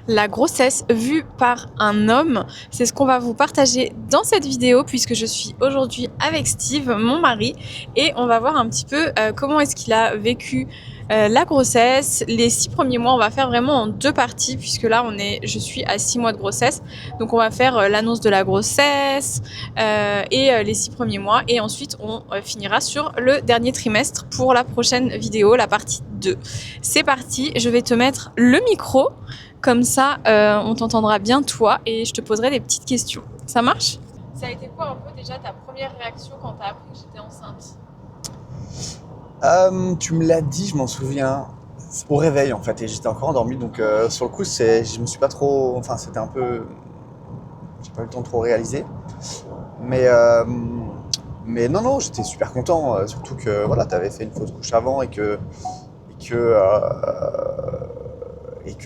La grossesse vue par un homme, c'est ce qu'on va vous partager dans cette vidéo puisque je suis aujourd'hui avec Steve, mon mari, et on va voir un petit peu comment est-ce qu'il a vécu la grossesse. Les 6 premiers mois, on va faire vraiment en 2 parties puisque là je suis à 6 mois de grossesse, donc on va faire l'annonce de la grossesse et les 6 premiers mois, et ensuite on finira sur le dernier trimestre pour la prochaine vidéo, la partie 2. C'est parti, je vais te mettre le micro. Comme ça, on t'entendra bien toi et je te poserai des petites questions. Ça marche ? Ça a été quoi un peu déjà ta première réaction quand t'as appris que j'étais enceinte ? Tu me l'as dit, je m'en souviens, au réveil en fait, et j'étais encore endormi, donc sur le coup, je me suis pas trop, enfin c'était un peu, j'ai pas eu le temps de trop réaliser, mais non, j'étais super content, surtout que voilà, t'avais fait une fausse couche avant et que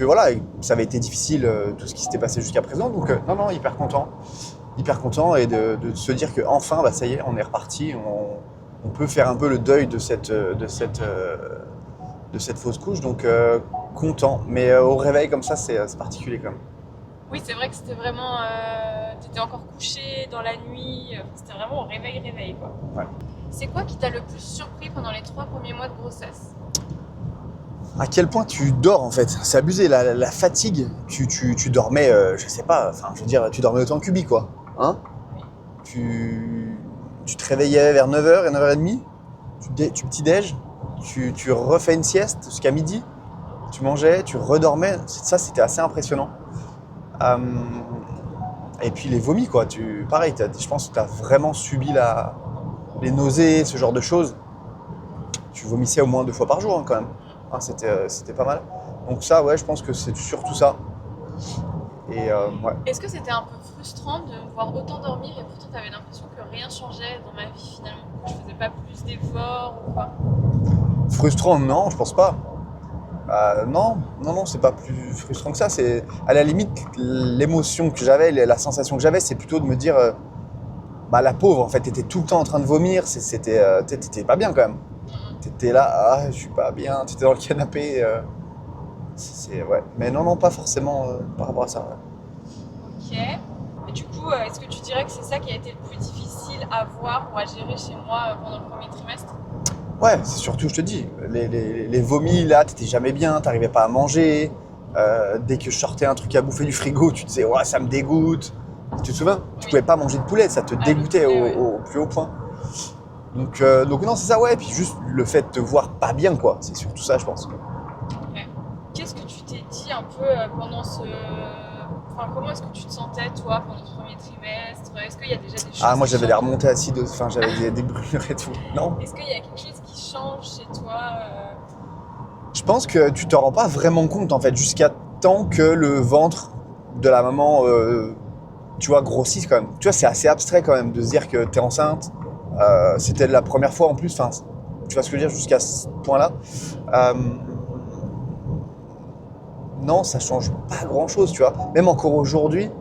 voilà, ça avait été difficile tout ce qui s'était passé jusqu'à présent, donc non, hyper content et de se dire que enfin, bah ça y est, on est reparti, on peut faire un peu le deuil de cette fausse couche, donc content. Mais au réveil comme ça, c'est particulier quand même. Oui, c'est vrai que c'était vraiment, t'étais encore couché dans la nuit, c'était vraiment au réveil quoi. Ouais. C'est quoi qui t'a le plus surpris pendant les 3 premiers mois de grossesse ? À quel point tu dors en fait, c'est abusé, la fatigue, tu dormais, je sais pas, enfin je veux dire, tu dormais autant que Kubi quoi, hein ? Tu te réveillais vers 9h et 9h30, tu petit-déj, tu refais une sieste jusqu'à midi, tu mangeais, tu redormais, ça c'était assez impressionnant. Et puis les vomis quoi, pareil, je pense que tu as vraiment subi les nausées, ce genre de choses. Tu vomissais au moins 2 fois par jour hein, quand même. Hein, c'était pas mal. Donc ça, ouais, je pense que c'est surtout ça. Et ouais. Est-ce que c'était un peu frustrant de me voir autant dormir et pourtant tu avais l'impression que rien changeait dans ma vie finalement, que je faisais pas plus d'efforts ou quoi ? Frustrant, non, je pense pas. Non, c'est pas plus frustrant que ça. C'est à la limite l'émotion que j'avais, la sensation que j'avais, c'est plutôt de me dire, bah la pauvre, en fait, t'étais tout le temps en train de vomir, t'étais pas bien quand même. T'étais là, ah, je suis pas bien, t'étais dans le canapé. Ouais. Mais non, pas forcément par rapport à ça. Ouais. Ok. Et du coup, est-ce que tu dirais que c'est ça qui a été le plus difficile à voir ou à gérer chez moi pendant le premier trimestre ? Ouais, c'est surtout, je te dis, les vomis, là, t'étais jamais bien, t'arrivais pas à manger. Dès que je sortais un truc à bouffer du frigo, tu disais, ouais, ça me dégoûte. Tu te souviens ? Tu pouvais pas manger de poulet, ça te dégoûtait au plus haut point. Donc non, c'est ça, ouais. Et puis juste le fait de te voir pas bien, quoi. C'est surtout ça, je pense. Okay. Qu'est-ce que tu t'es dit un peu pendant Enfin, comment est-ce que tu te sentais, toi, pendant ce premier trimestre ? Est-ce qu'il y a déjà des choses moi, qui j'avais changent ? les remontées acides, enfin, j'avais des brûlures et tout. Non ? Est-ce qu'il y a quelque chose qui change chez toi Je pense que tu te rends pas vraiment compte, en fait, jusqu'à temps que le ventre de la maman, tu vois, grossisse quand même. Tu vois, c'est assez abstrait quand même de se dire que t'es enceinte. C'était la première fois en plus, enfin, tu vois ce que je veux dire, jusqu'à ce point-là. Non, ça change pas grand-chose, tu vois. Même encore aujourd'hui,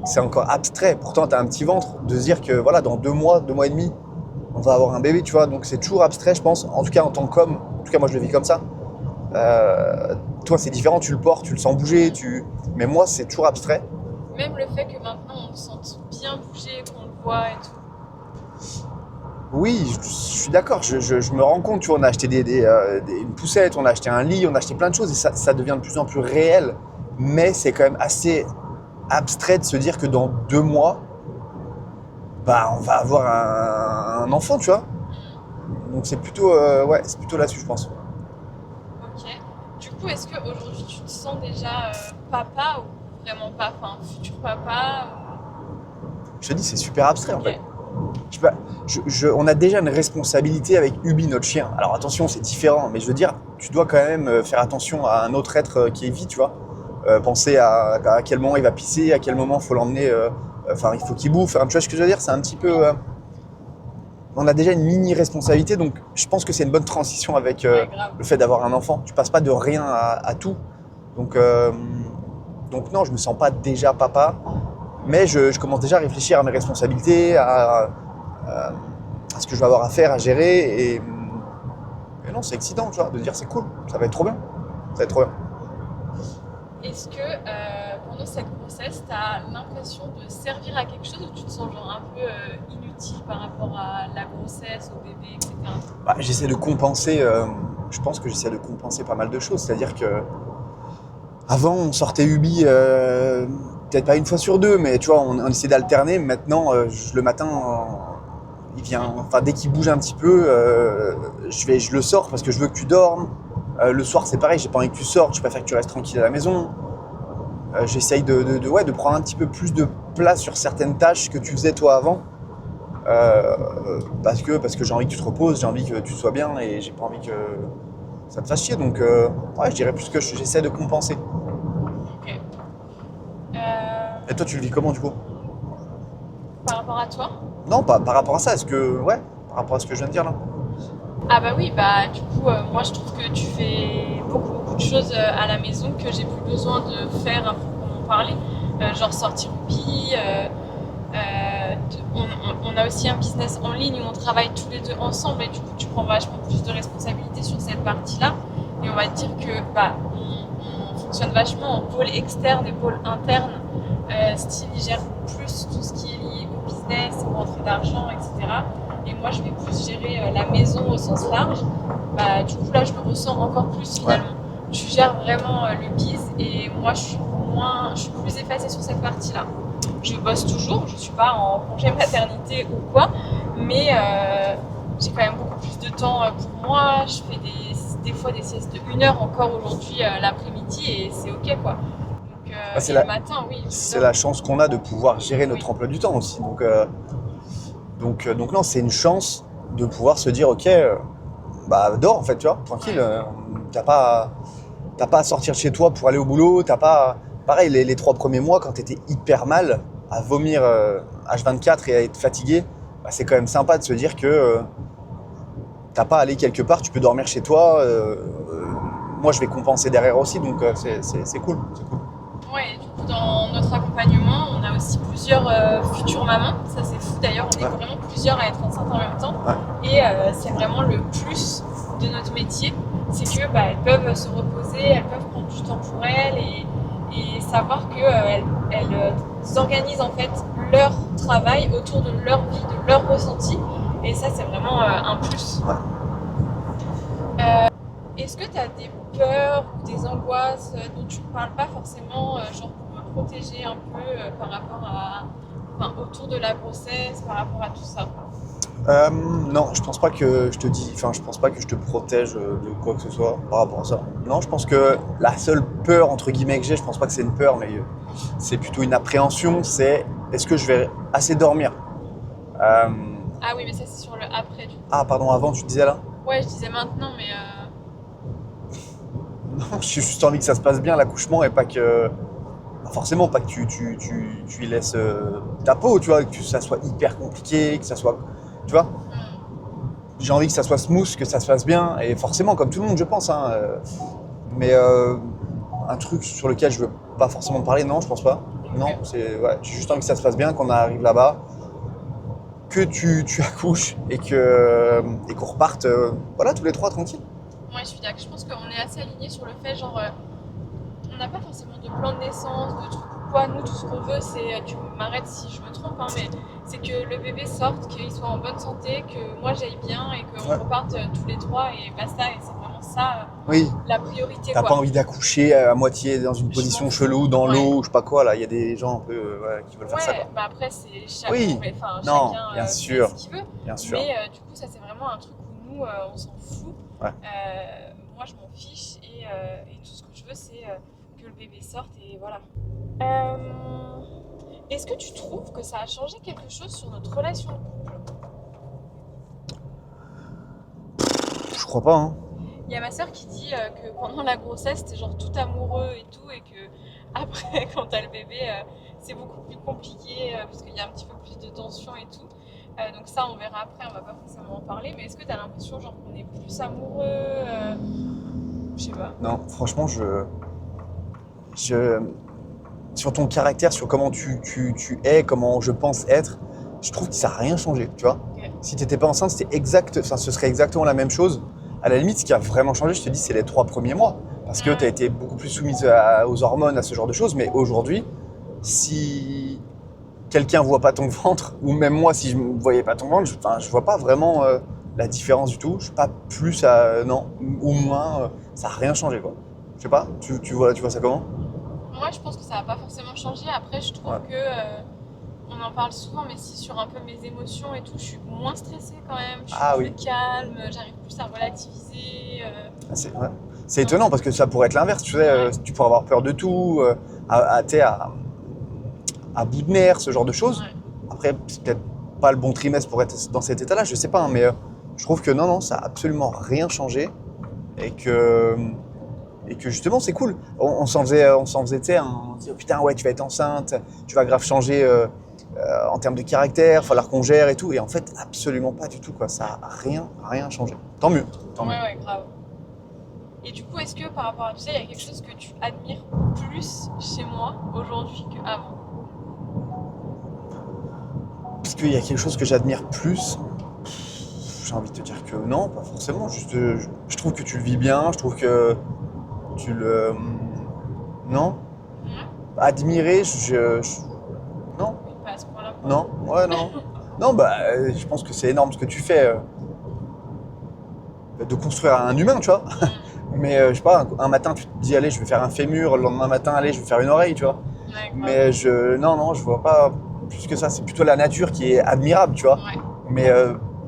c'est encore abstrait. Pourtant, t'as un petit ventre. De se dire que, voilà, dans 2 mois, 2 mois et demi, on va avoir un bébé, tu vois. Donc, c'est toujours abstrait, je pense. En tout cas, en tant qu'homme. En tout cas, moi, je le vis comme ça. Toi, c'est différent. Tu le portes, tu le sens bouger. Mais moi, c'est toujours abstrait. Même le fait que maintenant, on le sente bien bouger, qu'on le voit et tout. Oui, je suis d'accord, je me rends compte, tu vois, on a acheté une poussette, on a acheté un lit, on a acheté plein de choses et ça devient de plus en plus réel. Mais c'est quand même assez abstrait de se dire que dans 2 mois, bah, on va avoir un enfant, tu vois. Donc c'est plutôt, c'est plutôt là-dessus, je pense. Ok. Du coup, est-ce qu'aujourd'hui, tu te sens déjà papa ou vraiment pas, enfin, futur papa Je te dis, c'est super abstrait en fait. On a déjà une responsabilité avec Ubi, notre chien. Alors attention, c'est différent, mais je veux dire, tu dois quand même faire attention à un autre être qui est vie, tu vois. Penser à quel moment il va pisser, à quel moment il faut l'emmener, il faut qu'il bouffe. Tu vois ce que je veux dire ? C'est un petit peu... on a déjà une mini-responsabilité, donc je pense que c'est une bonne transition avec le fait d'avoir un enfant. Tu passes pas de rien à tout. Donc non, je me sens pas déjà papa, mais je commence déjà à réfléchir à mes responsabilités, à ce que je vais avoir à faire, à gérer. Et non, c'est excitant, tu vois, de dire c'est cool, ça va être trop bien. Ça va être trop bien. est-ce que pendant cette grossesse, tu as l'impression de servir à quelque chose ou tu te sens genre un peu inutile par rapport à la grossesse, au bébé, etc. Bah, j'essaie de compenser, je pense que j'essaie de compenser pas mal de choses. C'est-à-dire que avant, on sortait Ubi, peut-être pas une fois sur deux, mais tu vois, on essayait d'alterner. Maintenant, le matin, il vient, enfin, dès qu'il bouge un petit peu, je le sors parce que je veux que tu dormes. Le soir, c'est pareil, j'ai pas envie que tu sortes, je préfère que tu restes tranquille à la maison. J'essaye de prendre un petit peu plus de place sur certaines tâches que tu faisais toi avant. Parce que j'ai envie que tu te reposes, j'ai envie que tu sois bien et j'ai pas envie que ça te fasse chier. Donc, ouais, je dirais plus que j'essaie de compenser. Ok. Et toi, tu le vis comment du coup? Par rapport à toi? Non, pas par rapport à ça. Ouais, par rapport à ce que je viens de dire là. Ah bah oui, bah du coup, moi je trouve que tu fais beaucoup de choses à la maison que j'ai plus besoin de faire à proprement parler. Genre sortir au pi, on a aussi un business en ligne où on travaille tous les deux ensemble et du coup tu prends vachement plus de responsabilité sur cette partie-là. Et on va dire que on fonctionne vachement en pôle externe et pôle interne. Steve il gère plus tout ce qui est lié au business, aux rentrées d'argent, etc. Et moi je vais plus gérer la maison au sens large. Bah, du coup là je le ressens encore plus finalement. Ouais. Tu gères vraiment le biz et moi je suis plus effacée sur cette partie-là. Je bosse toujours, je suis pas en congé maternité ou quoi, mais j'ai quand même beaucoup plus de temps pour moi. Je fais des fois des siestes de 1 heure encore aujourd'hui l'après-midi et c'est ok quoi. Donc le matin, oui. C'est la chance qu'on a de pouvoir gérer notre emploi du temps aussi. Donc non, c'est une chance de pouvoir se dire ok, bah dors en fait, tu vois, tranquille. T'as pas à sortir de chez toi pour aller au boulot. T'as pas pareil les 3 premiers mois quand t'étais hyper mal, à vomir H24 et à être fatigué, bah, c'est quand même sympa de se dire que t'as pas à aller quelque part, tu peux dormir chez toi. Moi je vais compenser derrière aussi, donc c'est cool. Ouais, du coup dans notre accompagnement, on a aussi plusieurs futures mamans. Ça c'est fou d'ailleurs, on est vraiment plusieurs à être enceintes en même temps. Ouais. Et c'est vraiment le plus de notre métier, c'est que elles peuvent se reposer, elles peuvent prendre du temps pour elles et savoir qu'elles organisent en fait leur travail autour de leur vie, de leur ressenti. Et ça c'est vraiment un plus. Ouais. Est-ce que tu as des peurs ou des angoisses dont tu ne parles pas forcément, genre pour me protéger un peu par rapport autour de la grossesse, par rapport à tout ça? Non, je pense pas que je te protège de quoi que ce soit par rapport à ça. Non, je pense que la seule peur entre guillemets que j'ai, je pense pas que c'est une peur, mais c'est plutôt une appréhension, c'est est-ce que je vais assez dormir? Ah oui, mais ça c'est sur le après du coup. Ah pardon, avant tu disais là? Ouais, je disais maintenant, mais Non, j'ai juste envie que ça se passe bien l'accouchement et pas que forcément pas que tu y laisses ta peau, tu vois, que ça soit hyper compliqué, que ça soit, tu vois. J'ai envie que ça soit smooth, que ça se fasse bien et forcément comme tout le monde je pense hein, mais un truc sur lequel je veux pas forcément parler, non, je pense pas. Non, j'ai juste envie que ça se passe bien, qu'on arrive là-bas, que tu accouches et qu'on reparte tous les 3 tranquilles. Ouais, je suis d'accord. Je pense qu'on est assez alignés sur le fait, genre, on n'a pas forcément de plan de naissance, de trucs ou quoi. Nous, tout ce qu'on veut, c'est, tu m'arrêtes si je me trompe, hein, mais c'est que le bébé sorte, qu'il soit en bonne santé, que moi j'aille bien et qu'on reparte tous les 3 et basta. Et c'est vraiment ça la priorité. T'as pas envie d'accoucher à moitié dans une position chelou, dans l'eau, je sais pas quoi, là. Il y a des gens un peu qui veulent faire ça. Quoi. Bah après, c'est chacun, bien sûr, fait ce qu'il veut. Bien sûr. Mais du coup, ça, c'est vraiment un truc où nous, on s'en fout. Ouais. Moi je m'en fiche et tout ce que je veux c'est que le bébé sorte et voilà. Est-ce que tu trouves que ça a changé quelque chose sur notre relation de couple? Je crois pas hein. Il y a ma soeur qui dit que pendant la grossesse c'était genre tout amoureux et tout et que après quand t'as le bébé c'est beaucoup plus compliqué parce qu'il y a un petit peu plus de tension et tout. Donc ça on verra après, on va pas forcément en parler, mais est-ce que tu as l'impression genre qu'on est plus amoureux je sais pas. Non, franchement sur ton caractère, sur comment tu es, comment je pense être, je trouve que ça n'a rien changé, tu vois. Okay. Si t'étais pas enceinte, ce serait exactement la même chose. À la limite, ce qui a vraiment changé, je te dis, c'est les 3 premiers mois. parce que Ouais. tu as été beaucoup plus soumise aux hormones, à ce genre de choses. Mais aujourd'hui, si quelqu'un voit pas ton ventre, ou même moi, si je ne voyais pas ton ventre, je vois pas vraiment la différence du tout. Je suis pas plus non, ou moins, ça n'a rien changé, quoi. Je sais pas, tu vois ça comment? Moi, je pense que ça va pas forcément changer. Après, je trouve Ouais. que on en parle souvent, mais si sur un peu mes émotions et tout, je suis moins stressée quand même. Je suis Ah plus oui. calme, j'arrive plus à relativiser. Ouais. C'est étonnant parce que ça pourrait être l'inverse, tu sais, Ouais. tu pourrais avoir peur de tout, tu sais, à bout de nerfs, ce genre de choses. Ouais. Après, c'est peut-être pas le bon trimestre pour être dans cet état-là, je sais pas, hein, mais je trouve que non, ça a absolument rien changé et que justement c'est cool. On s'en faisait, tu sais, on se dit oh, putain ouais tu vas être enceinte, tu vas grave changer en termes de caractère, falloir qu'on gère et tout, et en fait absolument pas du tout quoi, ça a rien changé. Tant mieux, tant mieux. Ouais, grave. Et du coup, est-ce que par rapport à tout ça, il y a quelque chose que tu admires plus chez moi aujourd'hui qu'avant? Parce qu'il y a quelque chose que j'admire plus, j'ai envie de te dire que non, pas forcément. Juste, je trouve que tu le vis bien, je trouve que tu le. Non. Admirer, non, Oui, pas à ce point-là. non, ouais, non. Non, bah, je pense que c'est énorme ce que tu fais de construire un humain, tu vois. Mais je sais pas, un matin tu te dis, allez, je vais faire un fémur, le lendemain matin, allez, je vais faire une oreille, tu vois. Ouais, grave. Mais non, je vois pas plus que ça. C'est plutôt la nature qui est admirable, tu vois. Ouais. Mais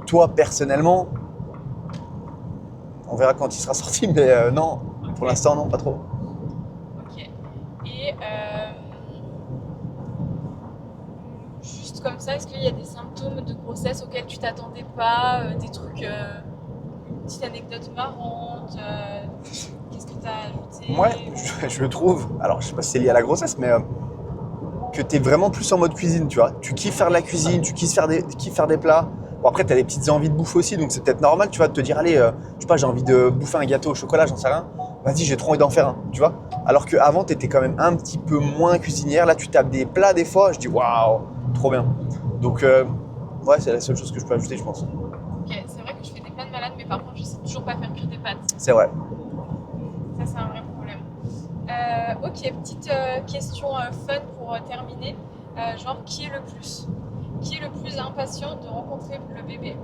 toi, personnellement, on verra quand il sera sorti, mais non, pour Ok. l'instant, non, pas trop. Ok. Et juste comme ça, est-ce qu'il y a des symptômes de grossesse auxquels tu t'attendais pas, des trucs, une petite anecdote marrante, qu'est-ce que t'as ajouté? Ouais, je trouve, alors je sais pas si c'est lié à la grossesse, mais que t'es vraiment plus en mode cuisine, tu vois. Tu kiffes faire de la cuisine, tu kiffes faire des plats. Bon, après, t'as des petites envies de bouffe aussi, donc c'est peut-être normal, tu vois, de te dire, allez, je sais pas, j'ai envie de bouffer un gâteau au chocolat, j'en sais rien. Vas-y, j'ai trop envie d'en faire un, tu vois. Alors qu'avant, t'étais quand même un petit peu moins cuisinière. Là, tu tapes des plats des fois, je dis, waouh, trop bien. Donc, ouais, c'est la seule chose que je peux ajouter, je pense. Ok, c'est vrai que je fais des plats de malade, mais par contre, je sais toujours pas faire cuire des pâtes. C'est vrai. Ça, c'est un vrai problème. Ok, petite question fun pour terminer. Genre, qui est le plus? Qui est le plus impatient de rencontrer le bébé?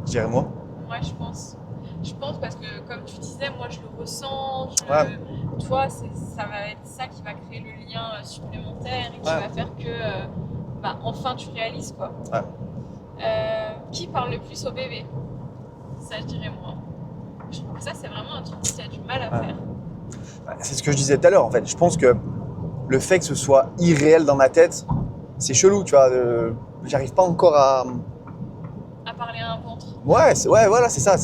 Je dirais moi. Moi, je pense. Je pense parce que, comme tu disais, moi, je le ressens. Ouais. Toi, ça va être ça qui va créer le lien supplémentaire et qui Ouais. va faire que, enfin, tu réalises, quoi. Ouais. Qui parle le plus au bébé? Ça, je dirais moi. Je trouve que ça, c'est vraiment un truc qui a du mal à Ouais. faire. C'est ce que je disais tout à l'heure, en fait. Je pense que le fait que ce soit irréel dans ma tête, c'est chelou, tu vois. J'arrive pas encore à. À parler à un ventre. Ouais, ouais, voilà, c'est ça.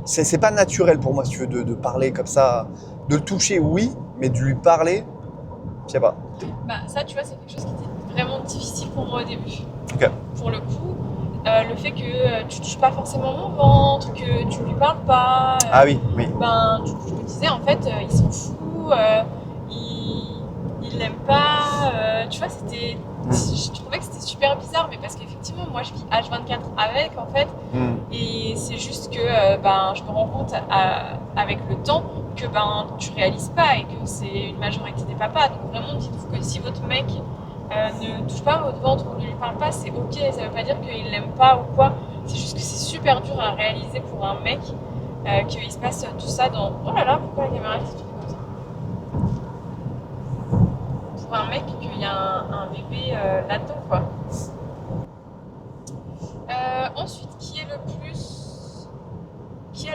C'est pas naturel pour moi, si tu veux, de parler comme ça. De le toucher, oui, mais de lui parler, je sais pas. Ça, tu vois, c'est quelque chose qui était vraiment difficile pour moi au début. Ok. Pour le coup, le fait que tu touches pas forcément mon ventre, que tu lui parles pas. Ah oui. Du coup, je me disais, en fait, il s'en fout, il l'aime pas. Tu vois, je trouvais que c'était super bizarre, mais parce qu'effectivement, moi, je vis H24 avec, en fait. Et c'est juste que je me rends compte avec le temps que tu réalises pas et que c'est une majorité des papas. Donc vraiment, dites-vous que si votre mec ne touche pas votre ventre ou ne lui parle pas, c'est ok. Ça veut pas dire qu'il l'aime pas ou quoi. C'est juste que c'est super dur à réaliser pour un mec qu'il se passe tout ça dans... Oh là là, pourquoi la caméra fait tout comme ça? Pour un mec qu'il y a un bébé là-dedans, quoi. Ensuite, qui a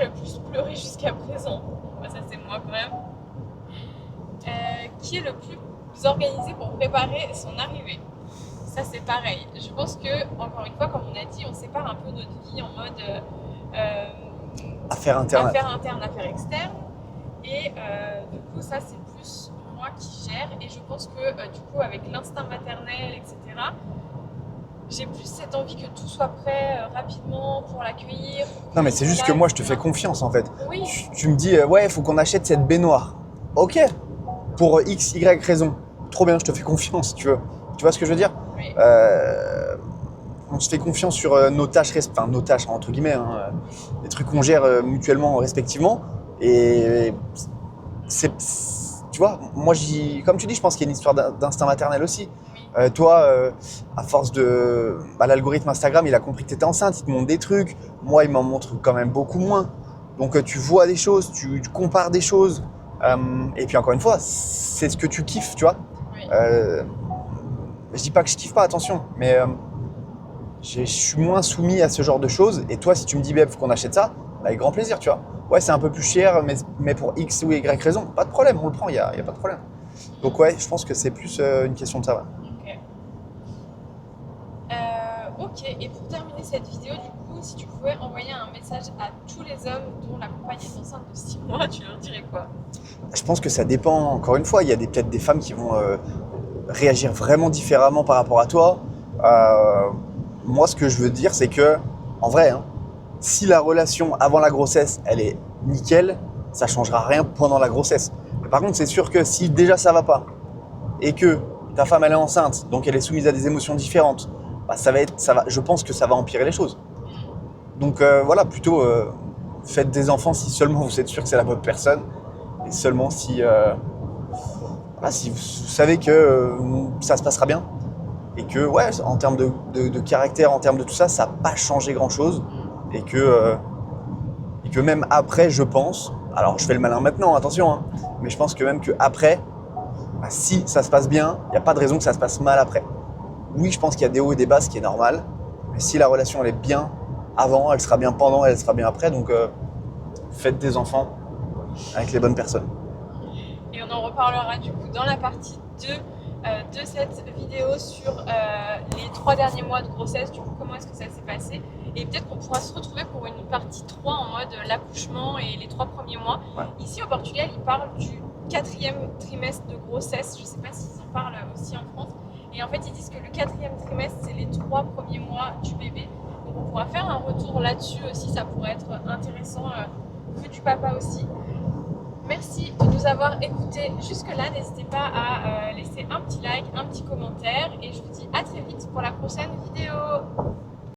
le plus pleuré jusqu'à présent? Ça, c'est moi quand même. Qui est le plus organisé pour préparer son arrivée? Ça, c'est pareil. Je pense que, encore une fois, comme on a dit, on sépare un peu notre vie en mode Affaire interne. Affaire externe. Et du coup, ça, c'est plus moi qui gère. Et je pense que, du coup, avec l'instinct maternel, etc., j'ai plus cette envie que tout soit prêt rapidement pour l'accueillir. Non, mais c'est juste que moi, je te fais confiance, en fait. Oui. Tu me dis, ouais, il faut qu'on achète cette baignoire. Ok, pour X, Y raison. Trop bien, je te fais confiance, tu veux. Tu vois ce que je veux dire? Oui. On se fait confiance sur nos tâches, entre guillemets, hein, les trucs qu'on gère mutuellement, respectivement. Et tu vois, moi, comme tu dis, je pense qu'il y a une histoire d'instinct maternel aussi. Toi, à force de... l'algorithme Instagram, il a compris que tu étais enceinte, il te montre des trucs. Moi, il m'en montre quand même beaucoup moins. Donc, tu vois des choses, tu compares des choses. Et puis, encore une fois, c'est ce que tu kiffes, tu vois. Oui. Je dis pas que je kiffe pas, attention, mais je suis moins soumis à ce genre de choses. Et toi, si tu me dis, Beb, faut qu'on achète ça, avec grand plaisir, tu vois. Ouais, c'est un peu plus cher, mais pour X ou Y raison, pas de problème, on le prend, il y a pas de problème. Donc ouais, je pense que c'est plus une question de ça. Ouais. Ok, et pour terminer cette vidéo, du coup, si tu pouvais envoyer un message à tous les hommes dont la compagne est enceinte de 6 mois, tu leur dirais quoi? Je pense que ça dépend, encore une fois, il y a peut-être des femmes qui vont réagir vraiment différemment par rapport à toi. Moi, ce que je veux dire, c'est que, en vrai, hein, si la relation avant la grossesse, elle est nickel, ça changera rien pendant la grossesse. Mais par contre, c'est sûr que si déjà ça va pas et que ta femme elle est enceinte, donc elle est soumise à des émotions différentes, bah, je pense que ça va empirer les choses. Donc voilà, plutôt faites des enfants si seulement vous êtes sûr que c'est la bonne personne et seulement si vous savez que ça se passera bien. Et que, ouais, en termes de caractère, en termes de tout ça, ça n'a pas changé grand-chose. Et que même après, je pense, alors je fais le malin maintenant, attention, hein, mais je pense que même qu'après, si ça se passe bien, il n'y a pas de raison que ça se passe mal après. Oui, je pense qu'il y a des hauts et des bas, ce qui est normal, mais si la relation elle est bien avant, elle sera bien pendant, elle sera bien après, donc faites des enfants avec les bonnes personnes. Et on en reparlera du coup dans la partie 2 de cette vidéo sur les 3 derniers mois de grossesse, du coup comment est-ce que ça s'est passé, et peut-être qu'on pourra se retrouver pour une partie 3 en mode l'accouchement et les 3 premiers mois. Ouais. Ici au Portugal, ils parlent du 4e trimestre de grossesse, je ne sais pas s'ils en parlent aussi en France, et en fait ils disent que le 4e trimestre c'est les 3 premiers mois du bébé, donc on pourra faire un retour là-dessus aussi, ça pourrait être intéressant vu du papa aussi. Merci de nous avoir écoutés jusque-là. N'hésitez pas à laisser un petit like, un petit commentaire. Et je vous dis à très vite pour la prochaine vidéo.